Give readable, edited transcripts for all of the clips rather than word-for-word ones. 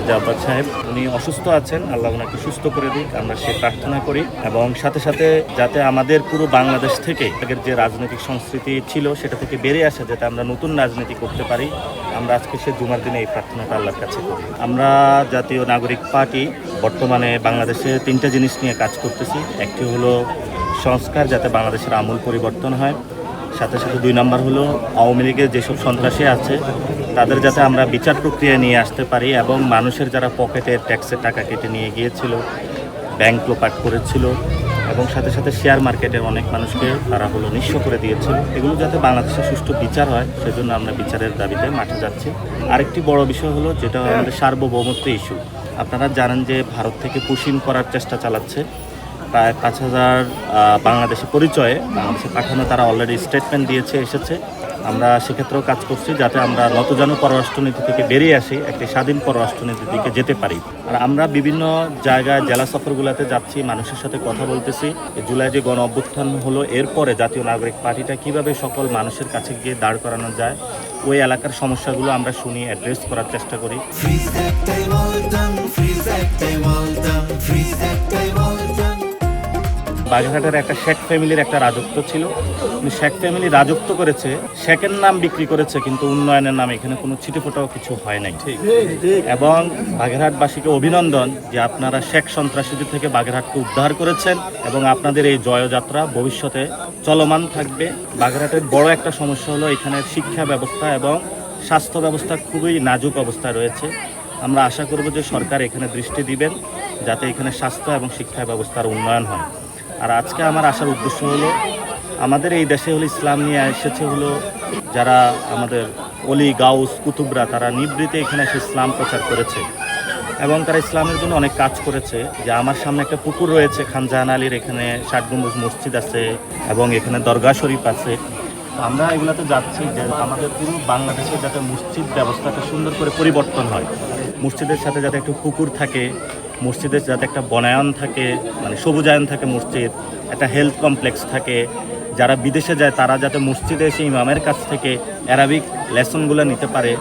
মির্জা আব্বাস সাহেব, উনি অসুস্থ আছেন, আল্লাহ ওনাকে সুস্থ করে দিক, আমরা সে প্রার্থনা করি। এবং সাথে সাথে যাতে আমাদের পুরো বাংলাদেশ থেকে আগের যে রাজনৈতিক সংস্কৃতি ছিল সেটা থেকে বেরিয়ে আসা, যাতে আমরা নতুন রাজনীতি করতে পারি, আমরা আজকে সে জুমার দিনে এই প্রার্থনাটা আল্লাহর কাছে করি। আমরা জাতীয় নাগরিক পার্টি বর্তমানে বাংলাদেশে 3টা জিনিস নিয়ে কাজ করতেছি। একটি হলো সংস্কার, যাতে বাংলাদেশের আমূল পরিবর্তন হয়। সাথে সাথে 2 নম্বর হলো আওয়ামী লীগের যেসব সন্ত্রাসী আছে তাদের যাতে আমরা বিচার প্রক্রিয়া নিয়ে আসতে পারি, এবং মানুষের যারা পকেটের ট্যাক্সের টাকা কেটে নিয়ে গিয়েছিল, ব্যাংক লোপাট করেছিল, এবং সাথে সাথে শেয়ার মার্কেটের অনেক মানুষকে তারা নিঃস্ব করে দিয়েছিল, এগুলো যাতে বাংলাদেশে সুষ্ঠু বিচার হয়, সেজন্য আমরা বিচারের দাবিতে মাঠে যাচ্ছি। আরেকটি বড় বিষয় হলো যেটা আমাদের সার্বভৌমত্ব ইস্যু। আপনারা জানেন যে ভারত থেকে পুশিং করার চেষ্টা চালাচ্ছে। প্রায় 5,000 বাংলাদেশি পরিচয়ে বাংলাদেশে পাঠানো তারা অলরেডি স্টেটমেন্ট দিয়েছে, এসেছে। আমরা সেক্ষেত্রেও কাজ করছি যাতে আমরা নতজানু পররাষ্ট্রনীতি থেকে বেরিয়ে আসি, একটি স্বাধীন পররাষ্ট্রনীতির দিকে যেতে পারি। আর আমরা বিভিন্ন জায়গায় জেলা সফরগুলোতে যাচ্ছি, মানুষের সাথে কথা বলতেছি। জুলাই যে গণ অভ্যুত্থান হলো, এরপরে জাতীয় নাগরিক পার্টিটা কিভাবে সকল মানুষের কাছে গিয়ে দাঁড় করানো যায়, ওই এলাকার সমস্যাগুলো আমরা শুনি, অ্যাড্রেস করার চেষ্টা করি। বাগেরহাটের একটা শেখ ফ্যামিলির একটা রাজত্ব ছিল। শেখ ফ্যামিলি রাজত্ব করেছে, শেখের নাম বিক্রি করেছে, কিন্তু উন্নয়নের নামে এখানে কোনো ছিটেফোঁটাও কিছু হয় নাই। এবং বাগেরহাটবাসীকে অভিনন্দন যে আপনারা শেখ সন্ত্রাসীদের থেকে বাগেরহাটকে উদ্ধার করেছেন, এবং আপনাদের এই জয়যাত্রা ভবিষ্যতে চলমান থাকবে। বাগেরহাটের বড় একটা সমস্যা হলো এখানে শিক্ষা ব্যবস্থা এবং স্বাস্থ্য ব্যবস্থা খুবই নাজুক অবস্থায় রয়েছে। আমরা আশা করব যে সরকার এখানে দৃষ্টি দিবেন, যাতে এখানে স্বাস্থ্য এবং শিক্ষা ব্যবস্থার উন্নয়ন হয়। আর আজকে আমার আসার উদ্দেশ্য হলো, আমাদের এই দেশে ইসলাম নিয়ে এসেছে যারা আমাদের অলি গাউস কুতুবরা, তারা নিবৃত্তে এখানে এসে ইসলাম প্রচার করেছে এবং তারা ইসলামের জন্য অনেক কাজ করেছে। যে আমার সামনে একটা পুকুর রয়েছে খান জাহান আলীর, এখানে 60 গম্বুজ মসজিদ আছে এবং এখানে দরগা শরীফ আছে। আমরা এগুলোতে যাচ্ছি যে আমাদের পুরো বাংলাদেশে যাতে মসজিদ ব্যবস্থাটা সুন্দর করে পরিবর্তন হয়, মসজিদের সাথে যাতে একটু পুকুর থাকে, মসজিদের যাতে একটা বনায়ন থাকে, মানে সবুজায়ন থাকে, মসজিদ একটা হেলথ কমপ্লেক্স থাকে। যারা বিদেশে যায় তারা যাতে মসজিদে এসে ইমামের কাছ থেকে অ্যারাবিক লেসনগুলো নিতে পারে।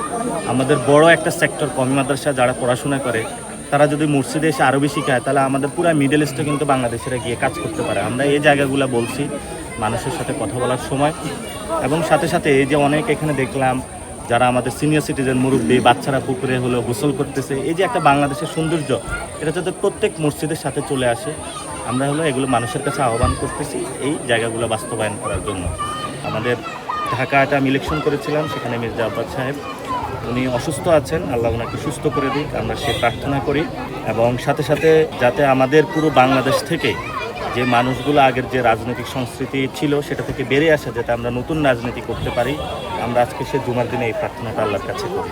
আমাদের বড় একটা সেক্টর কওমি মাদ্রাসা যারা পড়াশোনা করে, তারা যদি মসজিদে এসে আরবি শিখায়, তাহলে আমাদের পুরো মিডল ইস্টে কিন্তু বাংলাদেশিরা গিয়ে কাজ করতে পারে। আমরা এই জায়গাগুলো বলছি মানুষের সাথে কথা বলার সময়। এবং সাথে সাথে এই যে অনেক এখানে দেখলাম যারা আমাদের সিনিয়র সিটিজেন, মুরব্বী, বাচ্চারা পুকুরে গোসল করতেছে, এই যে একটা বাংলাদেশের সৌন্দর্য, এটা যাতে প্রত্যেক মসজিদের সাথে চলে আসে, আমরা এগুলো মানুষের কাছে আহ্বান করতেছি এই জায়গাগুলো বাস্তবায়ন করার জন্য। আমাদের ঢাকাটা আমি ইলেকশন করেছিলাম, সেখানে মির্জা আব্বাস সাহেব, উনি অসুস্থ আছেন, আল্লাহ ওনাকে সুস্থ করে দিক, আমরা সে প্রার্থনা করি। এবং সাথে সাথে যাতে আমাদের পুরো বাংলাদেশ থেকে যে মানুষগুলো আগের যে রাজনৈতিক সংস্কৃতি ছিল সেটা থেকে বেরিয়ে আসা, যাতে আমরা নতুন রাজনীতি করতে পারি, আমরা আজকে সে জুমার দিনে এই প্রার্থনাটা আল্লাহর কাছে করি।